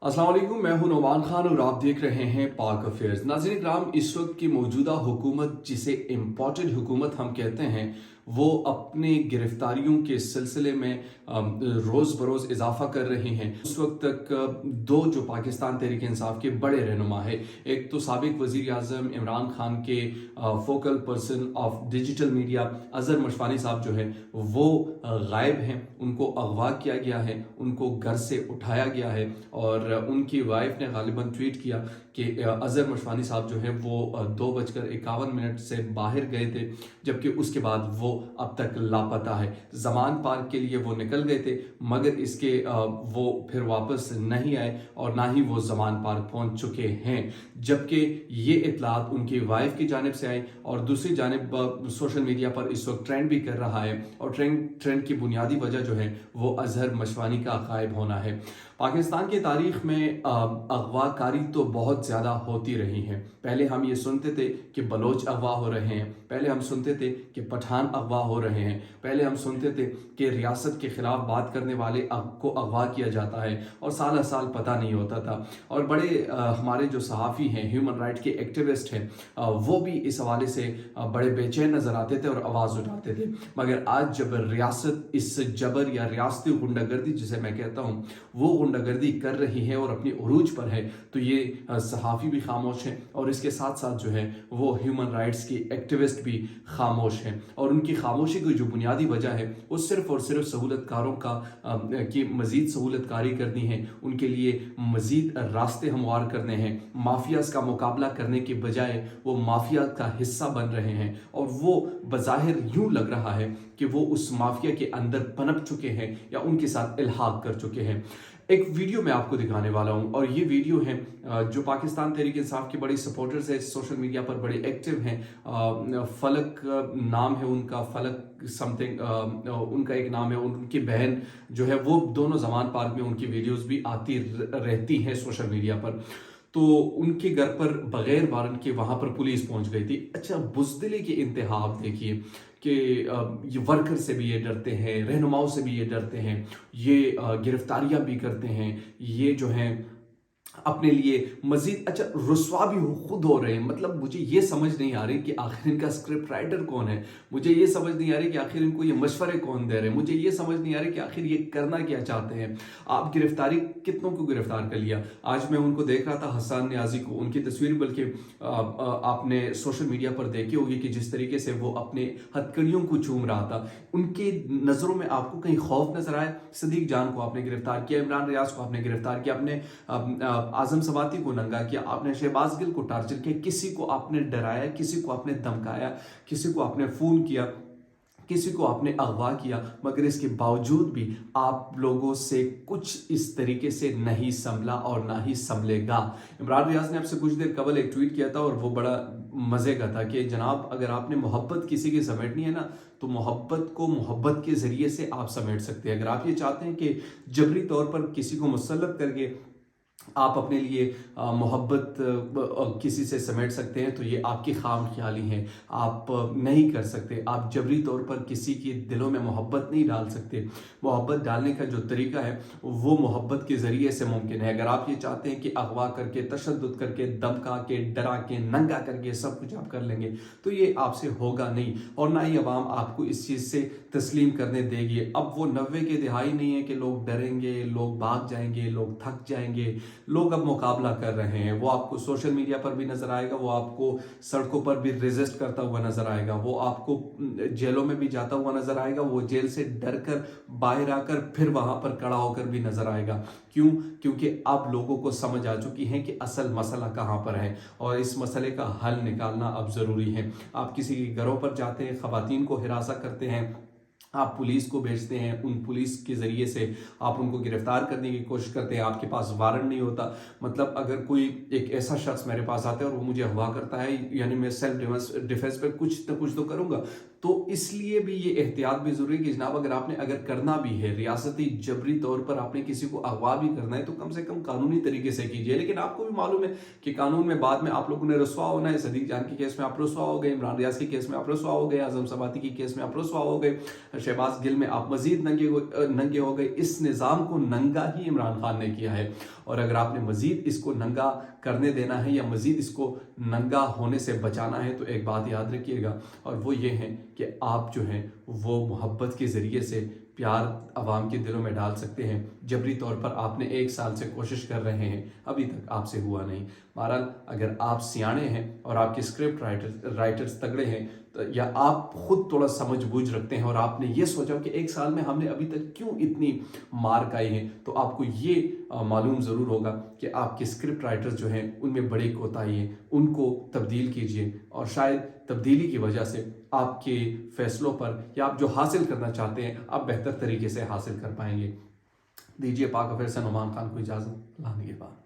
अस्सलाम वालेकुम, मैं हूं नौमान खान और आप देख रहे हैं पाक अफेयर्स। नाज़रीन इकराम, इस वक्त की मौजूदा हुकूमत, जिसे इम्पोर्टेड हुकूमत हम कहते हैं, वो अपनी गिरफ्तारियों के सिलसिले में रोज़ बरोज़ इजाफा कर रही हैं। उस वक्त तक दो जो पाकिस्तान तहरीक इंसाफ के बड़े रहनुमा है, एक तो साबिक वज़ीर आज़म इमरान खान के focal person of digital media Azhar Mashwani साहब जो है वो गायब हैं। उनको अगवा किया गया है, उनको घर से उठाया गया है और उनकी वाइफ ने गालिबन ट्वीट किया कि अज़हर मशवानी साहब जो है वो 2:51 से बाहर गए थे, जबकि उसके बाद वो अब तक लापता है। जमान पार्क के लिए वो निकल गए थे, मगर इसके वो फिर वापस नहीं आए और ना ही वो जमान पार्क पहुंच चुके हैं। जबकि ये इतलात उनकी वाइफ की जानिब से आई और दूसरी जानिब सोशल मीडिया पर इस वक्त ट्रेंड भी कर रहा है और ट्रेंड की बुनियादी वजह जो है वो अज़हर मशवानी का गायब होना है। पाकिस्तान की तारीख में अगवाकारी तो बहुत ज़्यादा होती रही है। पहले हम ये सुनते थे कि बलोच अगवा हो रहे हैं, पहले हम सुनते थे कि पठान अगवा हो रहे हैं, पहले हम सुनते थे कि रियासत के खिलाफ बात करने वाले को अगवा किया जाता है और साल साल पता नहीं होता था। और बड़े हमारे जो सहाफ़ी हैं, ह्यूमन राइट के एक्टिविस्ट हैं, वो भी इस हवाले से बड़े बेचैन नज़र आते थे और आवाज़ उठाते थे। मगर आज जब रियासत इस जबर या रियासती गुंडागर्दी जिसे मैं कहता हूँ वो गुंडागर्दी कर रही है और अपनी उरूज पर है, तो ये सहाफ़ी भी खामोश हैं और इसके साथ साथ जो है वो ह्यूमन राइट्स की एक्टिविस्ट भी खामोश हैं। और उनकी खामोशी की जो बुनियादी वजह है वो सिर्फ और सिर्फ सहूलतकारों की मज़ीद सहूलतकारी करनी है, उनके लिए मज़ीद रास्ते हमवार करने हैं। माफियाज का मुकाबला करने के बजाय वो माफिया का हिस्सा बन रहे हैं और वो बज़ाहिर यूं लग रहा है कि वो उस माफिया के अंदर पनप चुके हैं या उनके साथ इल्हाक कर चुके हैं। एक वीडियो मैं आपको दिखाने वाला हूं और ये वीडियो है जो पाकिस्तान तहरीक इंसाफ के बड़े सपोर्टर्स है, सोशल मीडिया पर बड़े एक्टिव हैं। फलक नाम है उनका, फलक समथिंग उनका एक नाम है। उनकी बहन जो है वो दोनों जमान पार्क में उनकी वीडियोस भी आती रहती हैं सोशल मीडिया पर। तो उनके घर पर बगैर वारंट के वहां पर पुलिस पहुंच गई थी। अच्छा, बुज़दिली की इंतहा आप देखिए कि ये वर्कर से भी ये डरते हैं, रहनुमाओं से भी ये डरते हैं, ये गिरफ्तारियां भी करते हैं, ये जो हैं अपने लिए मजीद अच्छा रुस्वा भी खुद हो रहे हैं। मतलब मुझे ये समझ नहीं आ रही कि आखिर इनका स्क्रिप्ट राइटर कौन है, मुझे ये समझ नहीं आ रही कि आखिर इनको ये मशवरे कौन दे रहे हैं, मुझे ये समझ नहीं आ रही कि आखिर ये करना क्या चाहते हैं। आप गिरफ्तारी कितनों को गिरफ्तार कर लिया। आज मैं उनको देख रहा था, हसन न्याजी को, उनकी तस्वीर बल्कि आपने सोशल मीडिया पर देखी होगी कि जिस तरीके से वो अपने हथकड़ियों को चूम रहा था, उनके नज़रों में आपको कहीं खौफ नजर आया। सदीक जान को आपने गिरफ्तार किया, इमरान रियाज को आपने गिरफ्तार किया, आपने आजम सवाती को नंगा किया, आपने शहबाज गिल को टार्चर किया, किसी को आपने डराया, किसी को आपने धमकाया, किसी को आपने फोन किया, किसी को आपने अगवा किया, मगर इसके बावजूद भी आप लोगों से कुछ इस तरीके से नहीं संभला और ना ही संभलेगा। इमरान रियाज ने आपसे कुछ देर कबल एक ट्वीट किया था और वो बड़ा मजे का था कि जनाब, अगर आपने मोहब्बत किसी की समेटनी है ना, तो मोहब्बत को मोहब्बत के जरिए से आप समेट सकते हैं। अगर आप ये चाहते हैं कि जबरी तौर पर किसी को मुसल्लत करके आप अपने लिए मोहब्बत किसी से समेट सकते हैं, तो ये आपकी खाम ख्याली है, आप नहीं कर सकते। आप जबरी तौर पर किसी के दिलों में मोहब्बत नहीं डाल सकते। मोहब्बत डालने का जो तरीका है वो मोहब्बत के ज़रिए से मुमकिन है। अगर आप ये चाहते हैं कि अगवा करके, तशद्दुद करके, धमका के, डरा के, नंगा करके सब कुछ आप कर लेंगे, तो ये आपसे होगा नहीं और ना ही अवाम आपको इस चीज़ से तस्लीम करने देगी। अब वो 90 के दिहाई नहीं है कि लोग डरेंगे, लोग भाग जाएंगे, लोग थक जाएंगे। लोग अब मुकाबला कर रहे हैं। वो आपको सोशल मीडिया पर भी नजर आएगा, वो आपको सड़कों पर भी रेजिस्ट करता हुआ नजर आएगा, वो आपको जेलों में भी जाता हुआ नजर आएगा, वो जेल से डर कर बाहर आकर फिर वहां पर खड़ा होकर भी नजर आएगा। क्यों? क्योंकि अब लोगों को समझ आ चुकी है कि असल मसला कहां पर है और इस मसले का हल निकालना अब जरूरी है। आप किसी के घरों पर जाते हैं, खवातीन को हिरासा करते हैं, आप पुलिस को भेजते हैं, उन पुलिस के ज़रिए से आप उनको गिरफ्तार करने की कोशिश करते हैं, आपके पास वारंट नहीं होता। मतलब अगर कोई एक ऐसा शख्स मेरे पास आता है और वो मुझे अगवा करता है, यानी मैं सेल्फ डिफेंस पे कुछ ना कुछ तो करूँगा। तो इसलिए भी ये एहतियात भी ज़रूरी है कि जनाब, अगर करना भी है रियासती जबरी तौर पर आपने किसी को अगवा भी करना है, तो कम से कम कानूनी तरीके से कीजिए। लेकिन आपको भी मालूम है कि कानून में बाद में आप लोगों ने रसवा होना है। सदीक जान के केस में आप रसवा हो गए, इमरान रियाज के केस में आप रसवा हो गए, आजम सवाती के केस में आप रसवा हो गए, शहबाज गिल में आप मजीद नंगे हो गए। इस निज़ाम को नंगा ही इमरान खान ने किया है और अगर आपने मज़ीद इसको नंगा करने देना है या मज़ीद इसको नंगा होने से बचाना है तो एक बात याद रखिएगा, और वो ये है कि आप जो हैं वो मोहब्बत के ज़रिए से प्यार आवाम के दिलों में डाल सकते हैं। जबरी तौर पर आपने 1 साल से कोशिश कर रहे हैं, अभी तक आपसे हुआ नहीं। बहरहाल अगर आप सियाने हैं और आपके स्क्रिप्ट राइटर्स तगड़े हैं या आप खुद थोड़ा समझ बूझ रखते हैं और आपने ये सोचा कि 1 साल में हमने अभी तक क्यों इतनी मार खाई है, तो आपको ये मालूम ज़रूर होगा कि आपके स्क्रिप्ट राइटर्स जो हैं उनमें बड़ी कोताही है, उनको तब्दील कीजिए और शायद तब्दीली की वजह से आपके फैसलों पर या आप जो हासिल करना चाहते हैं आप बेहतर तरीके से हासिल कर पाएंगे। दीजिए पाक अफेयर से नुमान खान को इजाज़त, लाने के बाद।